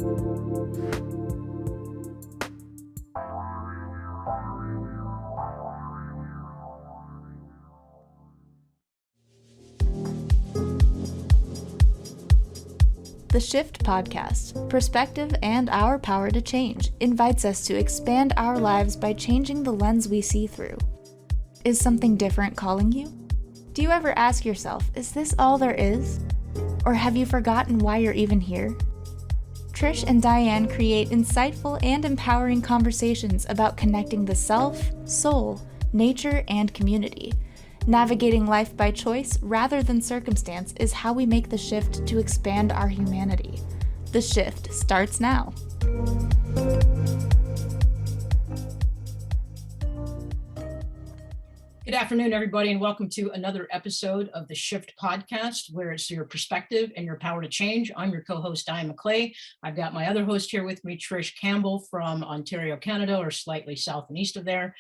The Shift Podcast, Perspective and Our Power to Change, invites us to expand our lives by changing the lens we see through. Is something different calling you? Do you ever ask yourself, is this all there is? Or have you forgotten why you're even here? Trish and Diane create insightful and empowering conversations about connecting the self, soul, nature, and community. Navigating life by choice rather than circumstance is how we make the shift to expand our humanity. The shift starts now. Good afternoon, everybody, and welcome to another episode of the Shift Podcast, where it's your perspective and your power to change. I'm your co-host, Diane McClay. I've got my other host here with me, Trish Campbell from Ontario, Canada, or slightly south and east of there.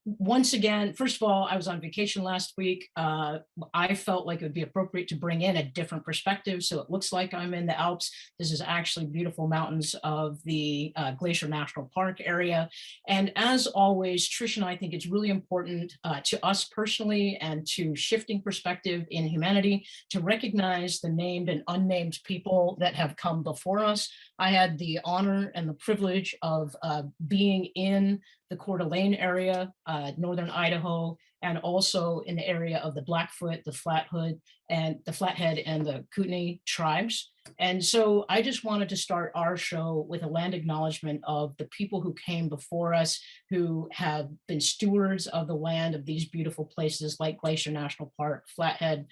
Once again, first of all, I was on vacation last week. I felt like it would be appropriate to bring in a different perspective. So it looks like I'm in the Alps. This is actually beautiful mountains of the Glacier National Park area. And as always, Trish and I think it's really important to us personally and to shifting perspective in humanity to recognize the named and unnamed people that have come before us. I had the honor and the privilege of being in the Coeur d'Alene area, northern Idaho, and also in the area of the Blackfoot, the Flathead, and the Kootenai tribes. And so I just wanted to start our show with a land acknowledgement of the people who came before us, who have been stewards of the land of these beautiful places like Glacier National Park, Flathead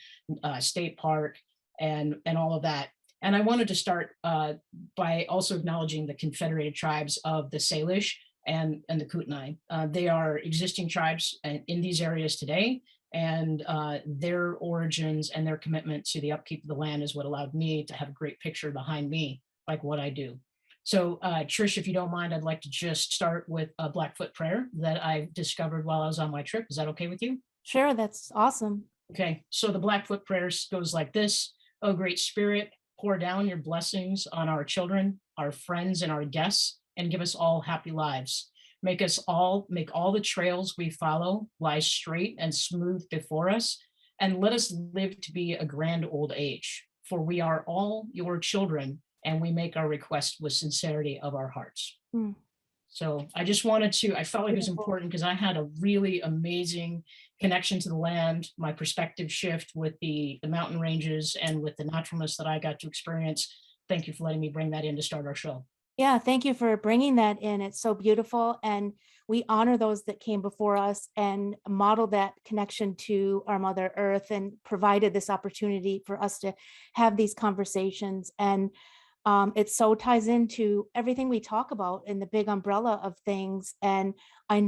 State Park, and all of that. And I wanted to start by also acknowledging the Confederated tribes of the Salish and the Kootenai. They are existing tribes in these areas today, and their origins and their commitment to the upkeep of the land is what allowed me to have a great picture behind me, like what I do. So Trish, if you don't mind, I'd like to just start with a Blackfoot prayer that I discovered while I was on my trip. Is that okay with you? Sure, that's awesome. Okay, so the Blackfoot prayer goes like this. Oh, great spirit, pour down your blessings on our children, our friends, and our guests, and give us all happy lives. Make all the trails we follow lie straight and smooth before us, and let us live to be a grand old age. For we are all your children, and we make our request with sincerity of our hearts. So I just wanted to, I felt like it was important because I had a really amazing connection to the land, my perspective shift with the mountain ranges and with the naturalness that I got to experience. Thank you for letting me bring that in to start our show. Yeah, thank you for bringing that in. It's so beautiful. And we honor those that came before us and modeled that connection to our Mother Earth and provided this opportunity for us to have these conversations. And it so ties into everything we talk about in the big umbrella of things. And I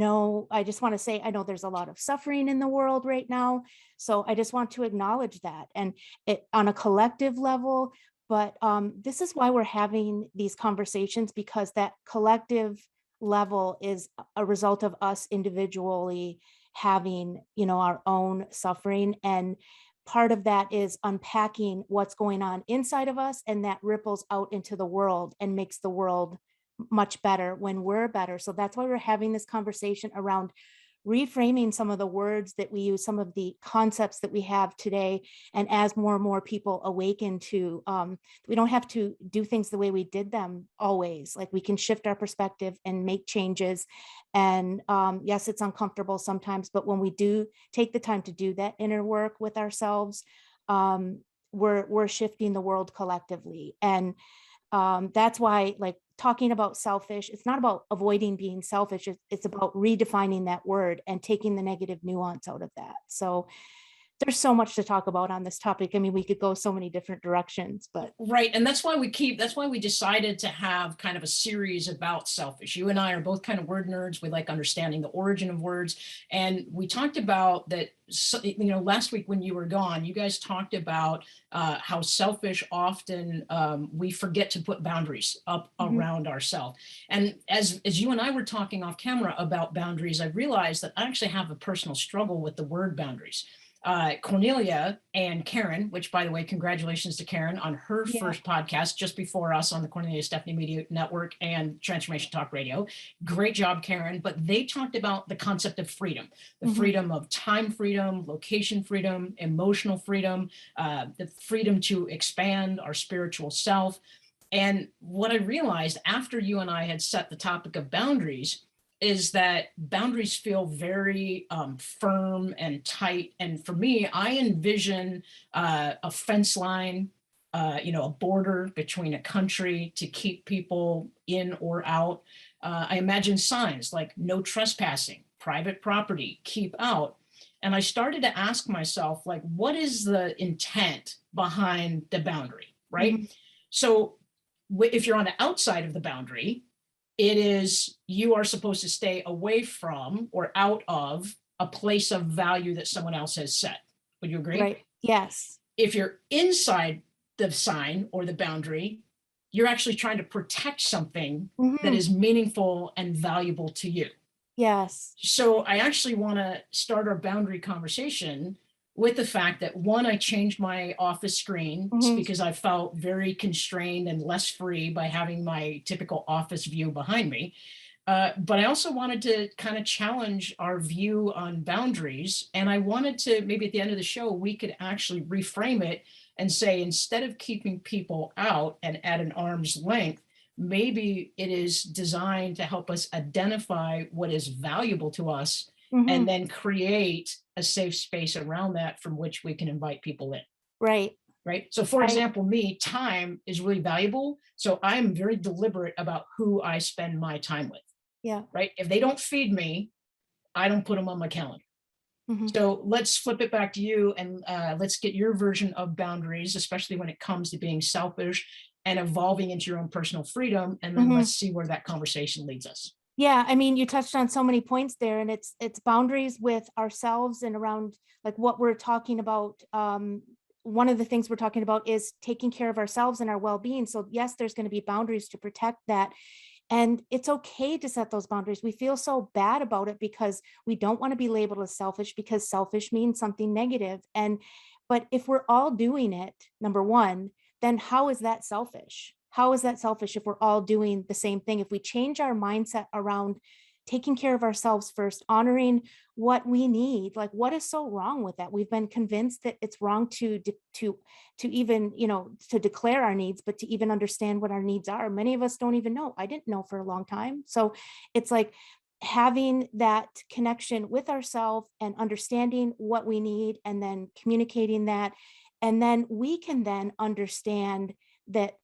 just want to say, I know there's a lot of suffering in the world right now. So I just want to acknowledge that. And it on a collective level, but this is why we're having these conversations, because that collective level is a result of us individually having, our own suffering. And part of that is unpacking what's going on inside of us, and that ripples out into the world and makes the world much better when we're better. So that's why we're having this conversation around reframing some of the words that we use, some of the concepts that we have today. And as more and more people awaken to, we don't have to do things the way we did them always. Like, we can shift our perspective and make changes. And yes, it's uncomfortable sometimes, but when we do take the time to do that inner work with ourselves, we're shifting the world collectively. And that's why, like, talking about selfish, it's not about avoiding being selfish. It's about redefining that word and taking the negative nuance out of that. So there's so much to talk about on this topic. I mean, we could go so many different directions, but. Right. And that's why we decided to have kind of a series about selfish. You and I are both kind of word nerds. We like understanding the origin of words. And we talked about that, last week when you were gone, you guys talked about how selfish often we forget to put boundaries up around ourselves. And as you and I were talking off camera about boundaries, I realized that I actually have a personal struggle with the word boundaries. Cornelia and Karen, which by the way, congratulations to Karen on her Yeah. first podcast just before us on the Cornelia Stephanie Media Network and Transformation Talk Radio. Great job, Karen. But they talked about the concept of freedom, the freedom of time freedom, location freedom, emotional freedom, the freedom to expand our spiritual self. And what I realized after you and I had set the topic of boundaries is that boundaries feel very firm and tight. And for me, I envision a fence line, a border between a country to keep people in or out. I imagine signs like no trespassing, private property, keep out. And I started to ask myself, like, what is the intent behind the boundary, right? So if you're on the outside of the boundary, it is you are supposed to stay away from or out of a place of value that someone else has set. Would you agree? Right. Yes. If you're inside the sign or the boundary, you're actually trying to protect something that is meaningful and valuable to you. Yes. So I actually want to start our boundary conversation with the fact that, one, I changed my office screen because I felt very constrained and less free by having my typical office view behind me. But I also wanted to kind of challenge our view on boundaries. And I wanted to, maybe at the end of the show, we could actually reframe it and say, instead of keeping people out and at an arm's length, maybe it is designed to help us identify what is valuable to us and then create a safe space around that from which we can invite people in. Right. Right. So for example, me, time is really valuable. So I'm very deliberate about who I spend my time with. Yeah. Right. If they don't feed me, I don't put them on my calendar. So let's flip it back to you and let's get your version of boundaries, especially when it comes to being selfish and evolving into your own personal freedom. And then let's see where that conversation leads us. Yeah, I mean, you touched on so many points there, and it's boundaries with ourselves and around like what we're talking about. One of the things we're talking about is taking care of ourselves and our well-being. So yes, there's going to be boundaries to protect that. And it's okay to set those boundaries. We feel so bad about it because we don't want to be labeled as selfish, because selfish means something negative. But if we're all doing it, number one, then how is that selfish? How is that selfish if we're all doing the same thing? If we change our mindset around taking care of ourselves first, honoring what we need, like what is so wrong with that? We've been convinced that it's wrong to even, to declare our needs, but to even understand what our needs are. Many of us don't even know. I didn't know for a long time. So it's like having that connection with ourselves and understanding what we need and then communicating that. And then we can then understand that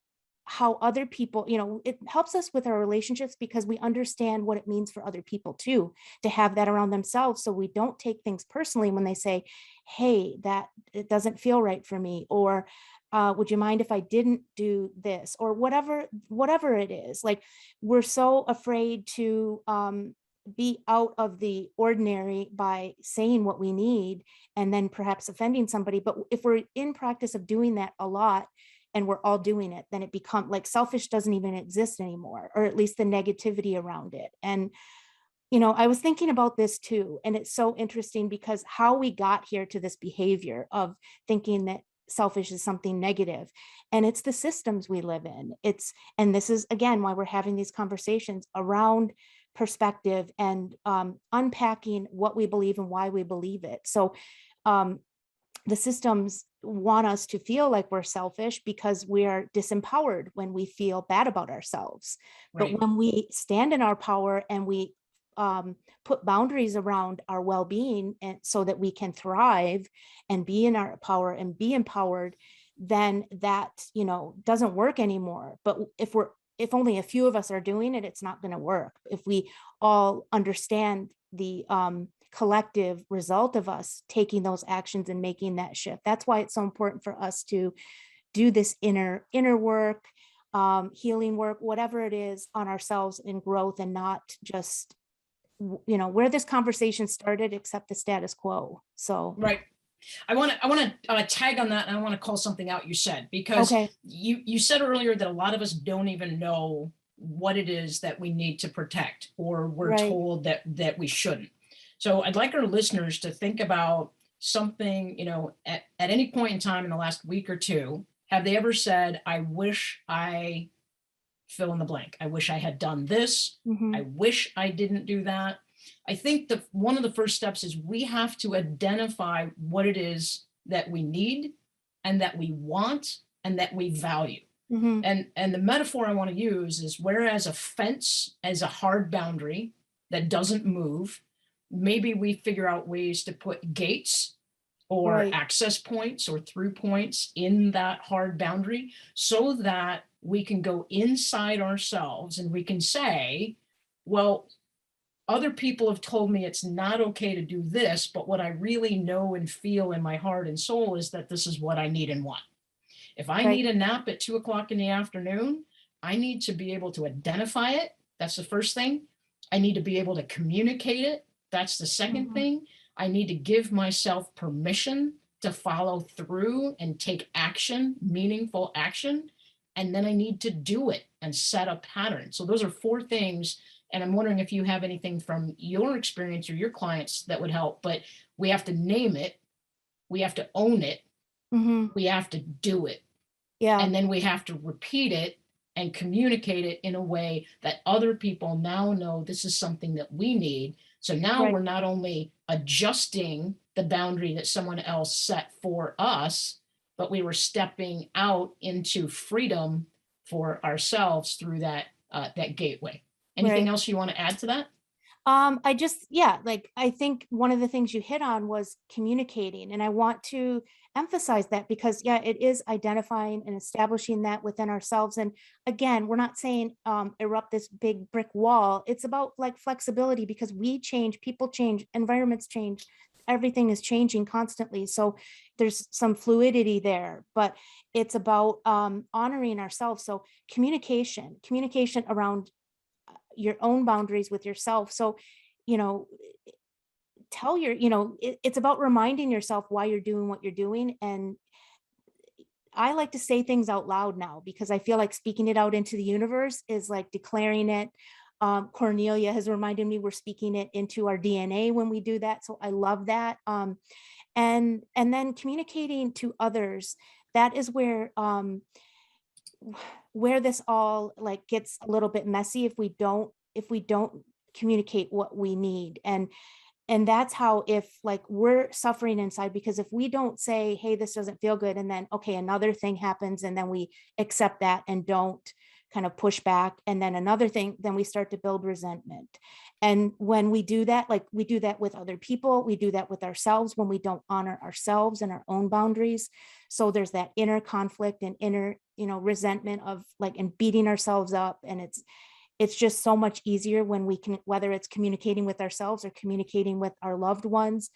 how other people, it helps us with our relationships because we understand what it means for other people too, to have that around themselves. So we don't take things personally when they say, hey, that it doesn't feel right for me, or would you mind if I didn't do this, or whatever it is. Like, we're so afraid to be out of the ordinary by saying what we need and then perhaps offending somebody. But if we're in practice of doing that a lot, and we're all doing it, then it becomes like selfish doesn't even exist anymore, or at least the negativity around it. And, I was thinking about this too. And it's so interesting because how we got here to this behavior of thinking that selfish is something negative, and it's the systems we live in. And this is, again, why we're having these conversations around perspective and unpacking what we believe and why we believe it. So the systems want us to feel like we're selfish because we're disempowered when we feel bad about ourselves. Right. But when we stand in our power and we put boundaries around our well-being, and so that we can thrive and be in our power and be empowered, then that, doesn't work anymore. But if only a few of us are doing it, it's not going to work. If we all understand the collective result of us taking those actions and making that shift. That's why it's so important for us to do this inner work, healing work, whatever it is, on ourselves in growth, and not just, where this conversation started, accept the status quo. So right. I want to tag on that, and I want to call something out you said, because you said earlier that a lot of us don't even know what it is that we need to protect, or we're told that we shouldn't. So I'd like our listeners to think about something, at any point in time in the last week or two, have they ever said, I wish I fill in the blank. I wish I had done this. I wish I didn't do that. I think one of the first steps is we have to identify what it is that we need and that we want and that we value. And the metaphor I want to use is, whereas a fence is a hard boundary that doesn't move, maybe we figure out ways to put gates or access points or through points in that hard boundary, so that we can go inside ourselves and we can say, well, other people have told me it's not okay to do this, but what I really know and feel in my heart and soul is that this is what I need and want. If I need a nap at 2 o'clock in the afternoon, I need to be able to identify it. That's the first thing. I need to be able to communicate it. That's the second thing. I need to give myself permission to follow through and take action, meaningful action. And then I need to do it and set a pattern. So those are 4 things. And I'm wondering if you have anything from your experience or your clients that would help, but we have to name it. We have to own it. We have to do it. And then we have to repeat it and communicate it in a way that other people now know this is something that we need. So now we're not only adjusting the boundary that someone else set for us, but we were stepping out into freedom for ourselves through that gateway. Anything else you want to add to that? I think one of the things you hit on was communicating, and I want to emphasize that, because it is identifying and establishing that within ourselves. And again, we're not saying erupt this big brick wall. It's about like flexibility, because we change, people change, environments change, everything is changing constantly. So there's some fluidity there, but it's about honoring ourselves. So communication around your own boundaries with yourself. So, it's about reminding yourself why you're doing what you're doing. And I like to say things out loud now, because I feel like speaking it out into the universe is like declaring it. Cornelia has reminded me we're speaking it into our DNA when we do that. So I love that. And then communicating to others, that is where this all like gets a little bit messy if we don't communicate what we need. And that's how, if like we're suffering inside, because if we don't say, hey, this doesn't feel good, and then okay, another thing happens, and then we accept that and don't kind of push back, and then another thing, then we start to build resentment. And when we do that, like we do that with other people, we do that with ourselves when we don't honor ourselves and our own boundaries. So there's that inner conflict and inner, resentment of like, and beating ourselves up. And it's just so much easier when we can, whether it's communicating with ourselves or communicating with our loved ones,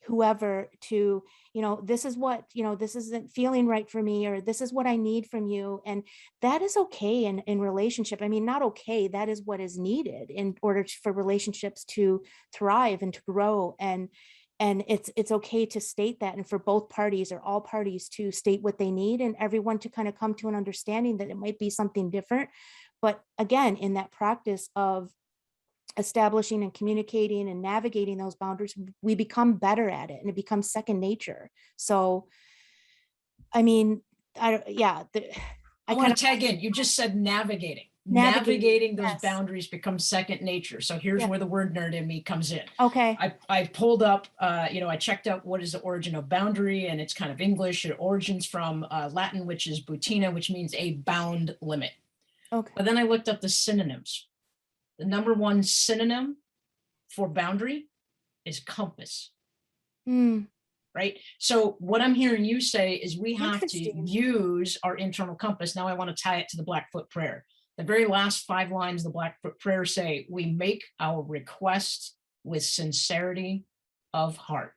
whoever, to, this is what, this isn't feeling right for me, or this is what I need from you. And that is okay in relationship. I mean, not okay, that is what is needed in order for relationships to thrive and to grow. And it's okay to state that, and for both parties or all parties to state what they need, and everyone to kind of come to an understanding that it might be something different. But again, in that practice of establishing and communicating and navigating those boundaries, we become better at it, and it becomes second nature. So, I mean, I want to tag in. You just said navigating those boundaries becomes second nature. So here's where the word nerd in me comes in. Okay. I pulled up, I checked out what is the origin of boundary, and it's kind of English. It origins from Latin, which is butina, which means a bound limit. Okay. But then I looked up the synonyms. The number one synonym for boundary is compass. Right? So what I'm hearing you say is we have to use our internal compass. Now I want to tie it to the Blackfoot prayer. The very last 5 lines of the Blackfoot prayer say, we make our requests with sincerity of heart.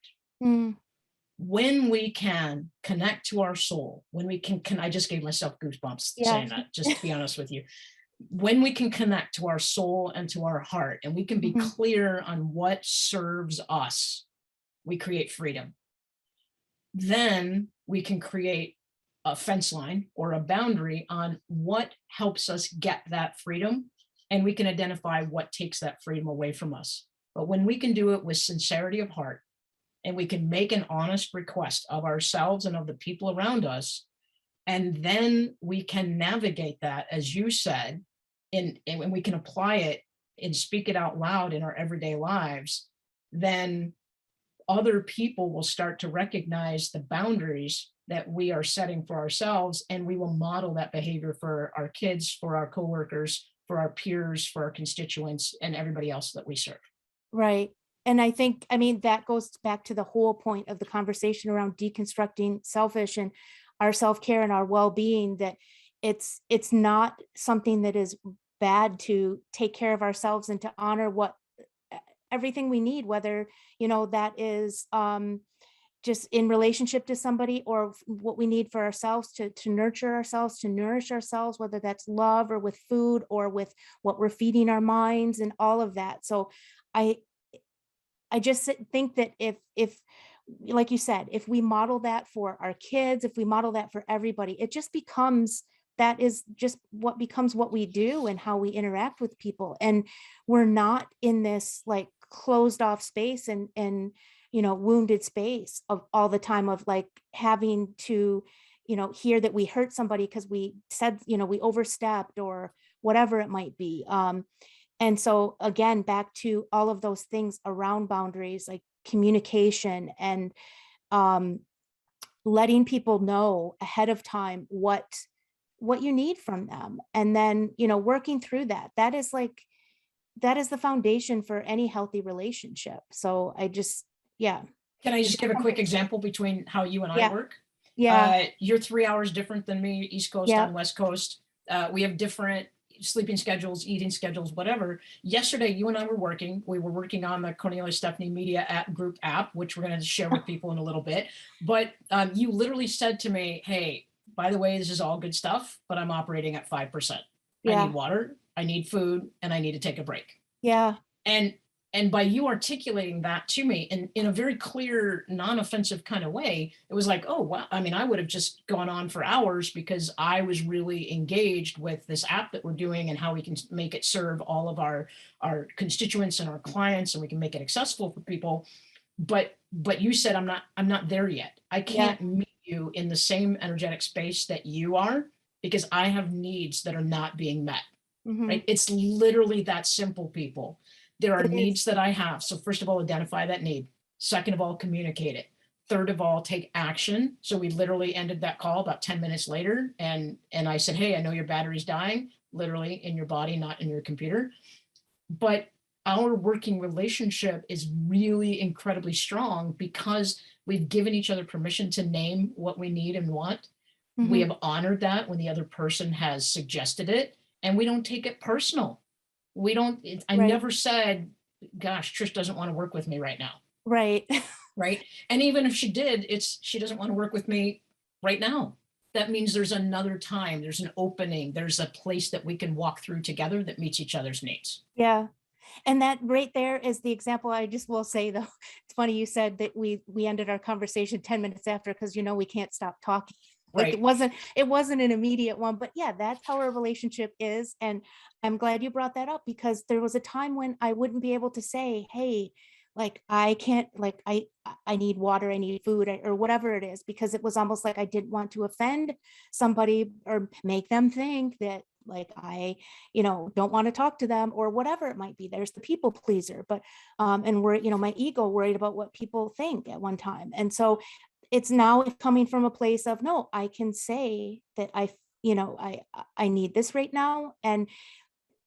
When we can connect to our soul, when we can I just gave myself goosebumps saying that, just to be honest with you. When we can connect to our soul and to our heart, and we can be clear on what serves us, we create freedom. Then we can create a fence line or a boundary on what helps us get that freedom, and we can identify what takes that freedom away from us. But when we can do it with sincerity of heart, and we can make an honest request of ourselves and of the people around us. And then we can navigate that, as you said, and when we can apply it and speak it out loud in our everyday lives, then other people will start to recognize the boundaries that we are setting for ourselves, and we will model that behavior for our kids, for our coworkers, for our peers, for our constituents, and everybody else that we serve. Right. And I think, I mean, that goes back to the whole point of the conversation around deconstructing selfish and our self-care and our well-being, that it's not something that is bad to take care of ourselves and to honor what everything we need, whether, that is just in relationship to somebody, or what we need for ourselves to nurture ourselves, to nourish ourselves, whether that's love or with food or with what we're feeding our minds and all of that. So I just think that if, like you said, if we model that for our kids, if we model that for everybody, it just becomes, that is just what becomes what we do and how we interact with people. And we're not in this like closed off space and wounded space of all the time of like having to, hear that we hurt somebody because we said, we overstepped or whatever it might be. And so again, back to all of those things around boundaries, like communication and letting people know ahead of time what you need from them. And then, working through that. That is the foundation for any healthy relationship. So yeah. Can I just give a quick example between how you and I work? Yeah. You're 3 hours different than me, East Coast and West Coast. We have different sleeping schedules, eating schedules, whatever. Yesterday, you and I were working. We were working on the Cornelia Stephanie Media Group app, which we're going to share with people in a little bit. But you literally said to me, hey, by the way, this is all good stuff, but I'm operating at 5%. I need water, I need food, and I need to take a break. Yeah. And by you articulating that to me in a very clear, non-offensive kind of way, it was like, oh, wow. I mean, I would have just gone on for hours because I was really engaged with this app that we're doing and how we can make it serve all of our constituents and our clients, and we can make it accessible for people. But you said, I'm not there yet. I can't meet you in the same energetic space that you are because I have needs that are not being met. Mm-hmm. Right? It's literally that simple, people. There are needs that I have. So first of all, identify that need. Second of all, communicate it. Third of all, take action. So we literally ended that call about 10 minutes later. And I said, hey, I know your battery's dying, literally in your body, not in your computer. But our working relationship is really incredibly strong because we've given each other permission to name what we need and want. Mm-hmm. We have honored that when the other person has suggested it, and we don't take it personal. I never said, gosh, Trish doesn't want to work with me right now. Right. Right. And even if she did, she doesn't want to work with me right now. That means there's another time, there's an opening, there's a place that we can walk through together that meets each other's needs. Yeah. And that right there is the example. I just will say, though, it's funny you said that we ended our conversation 10 minutes after, because we can't stop talking. Like right. It wasn't an immediate one, but yeah, that's how our relationship is. And I'm glad you brought that up, because there was a time when I wouldn't be able to say, hey, like, I can't, like, I need water, I need food, or whatever it is, because it was almost like I didn't want to offend somebody or make them think that like I, don't want to talk to them or whatever it might be. There's the people pleaser, but, and we're, my ego worried about what people think at one time. And so it's now coming from a place of, no, I can say that I need this right now. And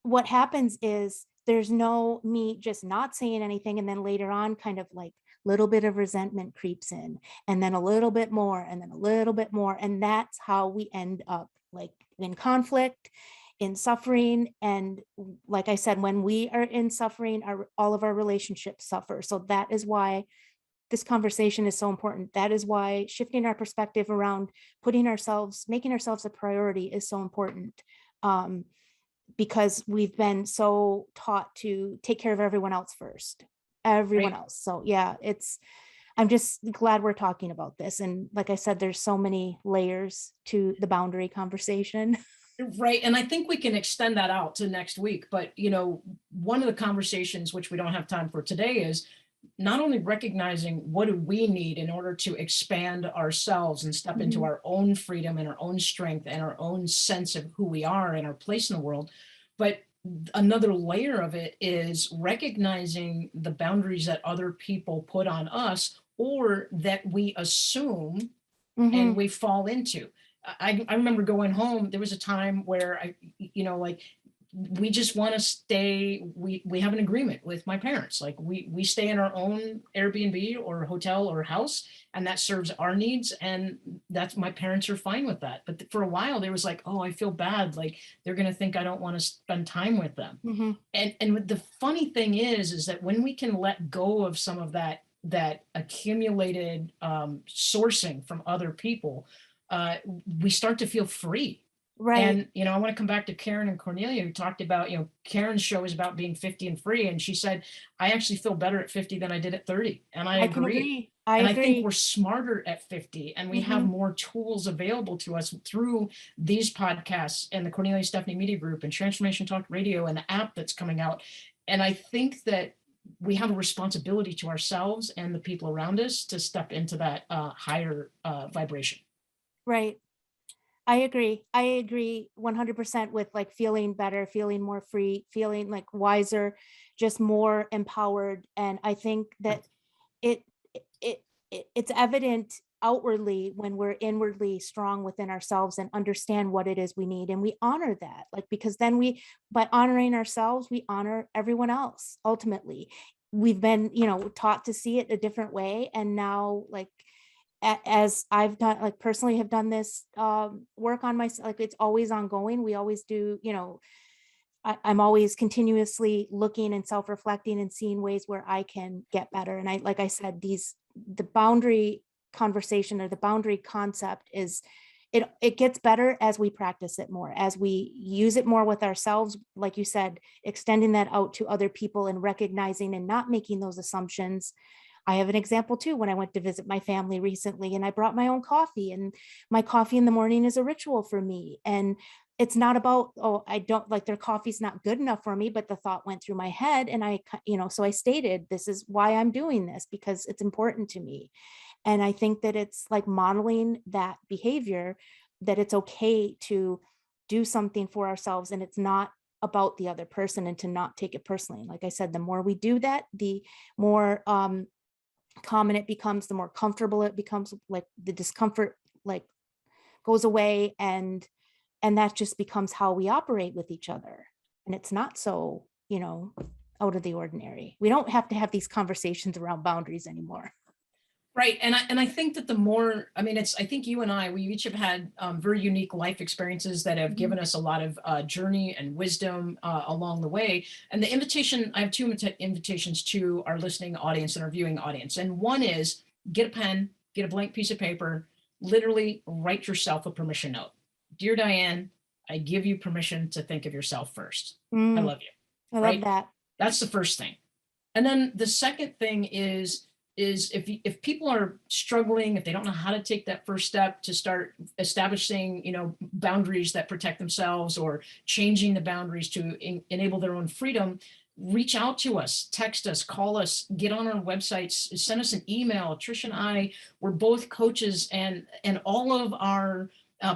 what happens is there's no me just not saying anything. And then later on, kind of like little bit of resentment creeps in, and then a little bit more, and then a little bit more. And that's how we end up like in conflict, in suffering. And like I said, when we are in suffering, all of our relationships suffer. So that is why this conversation is so important. That is why shifting our perspective around making ourselves a priority is so important. Because we've been so taught to take care of everyone else first, else. So yeah, I'm just glad we're talking about this. And like I said, there's so many layers to the boundary conversation. Right. And I think we can extend that out to next week. But, one of the conversations, which we don't have time for today, is not only recognizing what do we need in order to expand ourselves and step into our own freedom and our own strength and our own sense of who we are and our place in the world, but another layer of it is recognizing the boundaries that other people put on us or that we assume and we fall into. I remember going home, there was a time where like we just want to stay, we have an agreement with my parents. Like we stay in our own Airbnb or hotel or house, and that serves our needs. And that's, my parents are fine with that. But for a while there was like, oh, I feel bad. Like they're going to think I don't want to spend time with them. And the funny thing is that when we can let go of some of that accumulated sourcing from other people, we start to feel free. Right. And, I want to come back to Karen and Cornelia, who talked about, Karen's show is about being 50 and free. And she said, I actually feel better at 50 than I did at 30. And I agree. I think we're smarter at 50 and we have more tools available to us through these podcasts and the Cornelia Stephanie Media Group and Transformation Talk Radio and the app that's coming out. And I think that we have a responsibility to ourselves and the people around us to step into that higher vibration. Right. I agree 100% with like feeling better, feeling more free, feeling like wiser, just more empowered. And I think that it's evident outwardly when we're inwardly strong within ourselves and understand what it is we need. And we honor that, like, because then by honoring ourselves, we honor everyone else. Ultimately, we've been, taught to see it a different way. And now, like, as I've done, like personally have done this work on myself, like it's always ongoing. We always do, I'm always continuously looking and self-reflecting and seeing ways where I can get better. And like I said, the boundary conversation or the boundary concept is, it gets better as we practice it more, as we use it more with ourselves. Like you said, extending that out to other people and recognizing and not making those assumptions. I have an example too. When I went to visit my family recently and I brought my own coffee, and my coffee in the morning is a ritual for me. And it's not about, oh, I don't like their coffee's not good enough for me, but the thought went through my head and so I stated, this is why I'm doing this, because it's important to me. And I think that it's like modeling that behavior, that it's okay to do something for ourselves and it's not about the other person, and to not take it personally. Like I said, the more we do that, the more common it becomes, the more comfortable it becomes, like the discomfort like goes away, and that just becomes how we operate with each other. And it's not so, out of the ordinary. We don't have to have these conversations around boundaries anymore. Right. And I think that the more, I think you and I, we each have had very unique life experiences that have given us a lot of journey and wisdom along the way. And the invitation, I have two invitations to our listening audience and our viewing audience. And one is get a pen, get a blank piece of paper, literally write yourself a permission note. Dear Diane, I give you permission to think of yourself first. I love you. I love that. That's the first thing. And then the second thing is if people are struggling, if they don't know how to take that first step to start establishing, boundaries that protect themselves or changing the boundaries to enable their own freedom, reach out to us, text us, call us, get on our websites, send us an email. Trish and I, we're both coaches, and all of our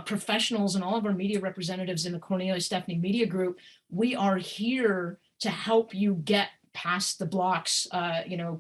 professionals and all of our media representatives in the Cornelia Stephanie Media Group, we are here to help you get past the blocks.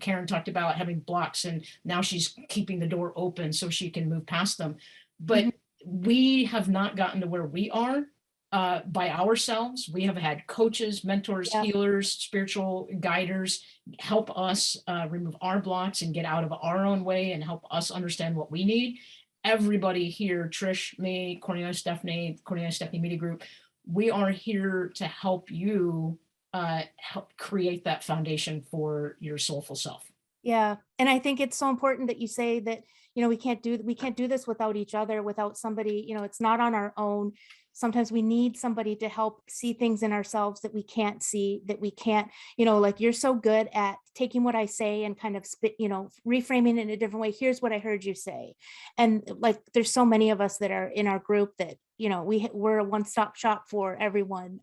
Karen talked about having blocks, and now she's keeping the door open so she can move past them. But we have not gotten to where we are by ourselves. We have had coaches, mentors, healers, spiritual guiders help us remove our blocks and get out of our own way and help us understand what we need. Everybody here, Trish, me, Cornelia Stephanie Media Group, we are here to help you help create that foundation for your soulful self. Yeah. And I think it's so important that you say that, we can't do this without each other, without somebody, it's not on our own. Sometimes we need somebody to help see things in ourselves that we can't see, that we can't, like you're so good at taking what I say and kind of reframing it in a different way. Here's what I heard you say. And like, there's so many of us that are in our group that, we're a one-stop shop for everyone,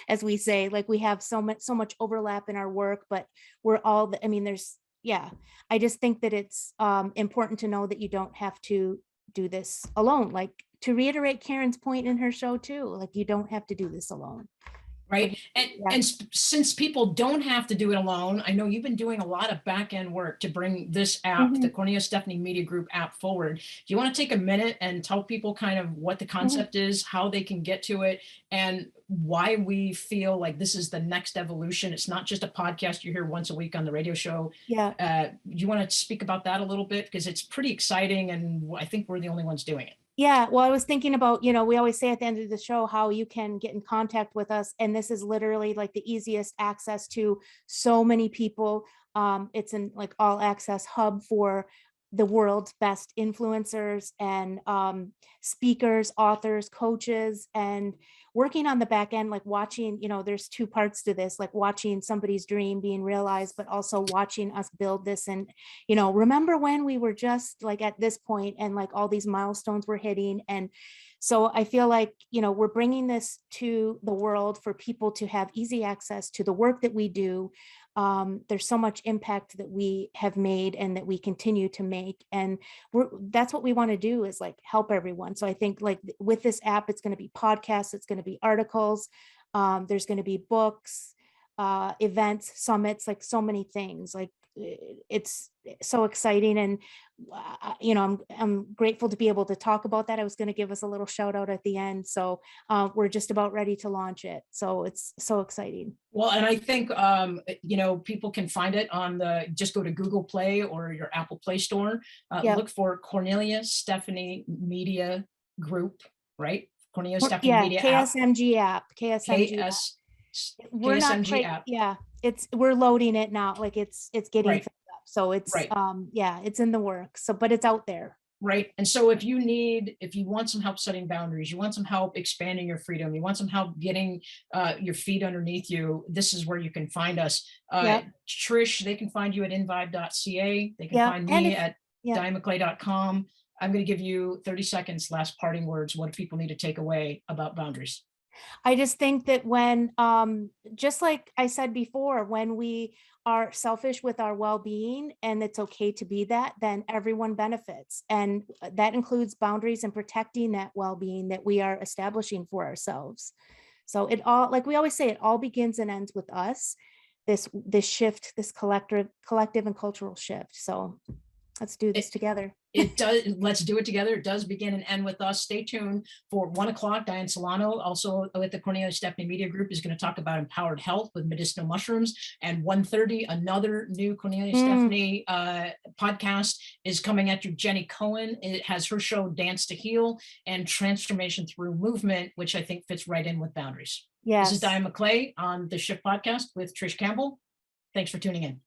as we say. Like, we have so much overlap in our work, but we're all, there's I just think that it's important to know that you don't have to do this alone. Like, to reiterate Karen's point in her show too, like, you don't have to do this alone. Right. And since people don't have to do it alone, I know you've been doing a lot of back end work to bring this app, the Cornelia Stephanie Media Group app, forward. Do you want to take a minute and tell people kind of what the concept is, how they can get to it, and why we feel like this is the next evolution? It's not just a podcast you hear once a week on the radio show. Do you want to speak about that a little bit? Because it's pretty exciting, and I think we're the only ones doing it. Yeah, well, I was thinking about, we always say at the end of the show how you can get in contact with us. And this is literally like the easiest access to so many people. It's an like all access hub for the world's best influencers and speakers, authors, coaches, and working on the back end, like watching, there's two parts to this, like watching somebody's dream being realized, but also watching us build this. And, remember when we were just like at this point and like all these milestones we're hitting. And so I feel like, we're bringing this to the world for people to have easy access to the work that we do. There's so much impact that we have made and that we continue to make. And that's what we want to do, is like help everyone. So I think like with this app, it's going to be podcasts, it's going to be articles, there's going to be books, events, summits, like so many things. Like it's so exciting. And, I'm grateful to be able to talk about that. I was going to give us a little shout out at the end. So we're just about ready to launch it. So it's so exciting. Well, and I think, people can find it on just go to Google Play or your Apple Play Store. Look for Cornelia Stephanie Media Group, right? Cornelia Stephanie Media KSMG app. We're not KSMG app. Yeah, we're loading it now. Like it's getting right. up. So it's it's in the works. So, but it's out there. Right. And so if you want some help setting boundaries, you want some help expanding your freedom, you want some help getting your feet underneath you, this is where you can find us. Trish, they can find you at invibe.ca. They can find me at dianemcclay.com. I'm going to give you 30 seconds, last parting words. What do people need to take away about boundaries? I just think that when, just like I said before, when we are selfish with our well-being, and it's okay to be that, then everyone benefits. And that includes boundaries and protecting that well-being that we are establishing for ourselves. So it all, like we always say, it all begins and ends with us, this shift, this collective and cultural shift. So let's do this together. It does. Let's do it together. It does begin and end with us. Stay tuned for 1:00. Diane Solano, also with the Cornelia Stephanie Media Group, is going to talk about empowered health with medicinal mushrooms. And 1:30, another new Cornelia Stephanie podcast is coming at you. Jenny Cohen, it has her show Dance to Heal and Transformation Through Movement, which I think fits right in with boundaries. Yes. This is Diane McClay on the Shift Podcast with Trish Campbell. Thanks for tuning in.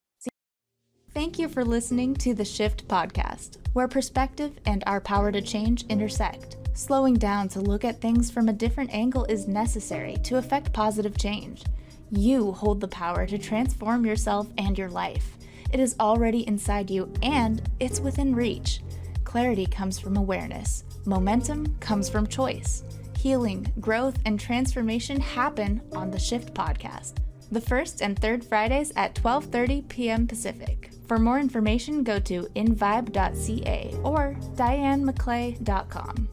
Thank you for listening to the Shift Podcast, where perspective and our power to change intersect. Slowing down to look at things from a different angle is necessary to effect positive change. You hold the power to transform yourself and your life. It is already inside you, and it's within reach. Clarity comes from awareness. Momentum comes from choice. Healing, growth, and transformation happen on the Shift Podcast, the first and third Fridays at 12:30 p.m. Pacific. For more information, go to invibe.ca or dianemcclay.com.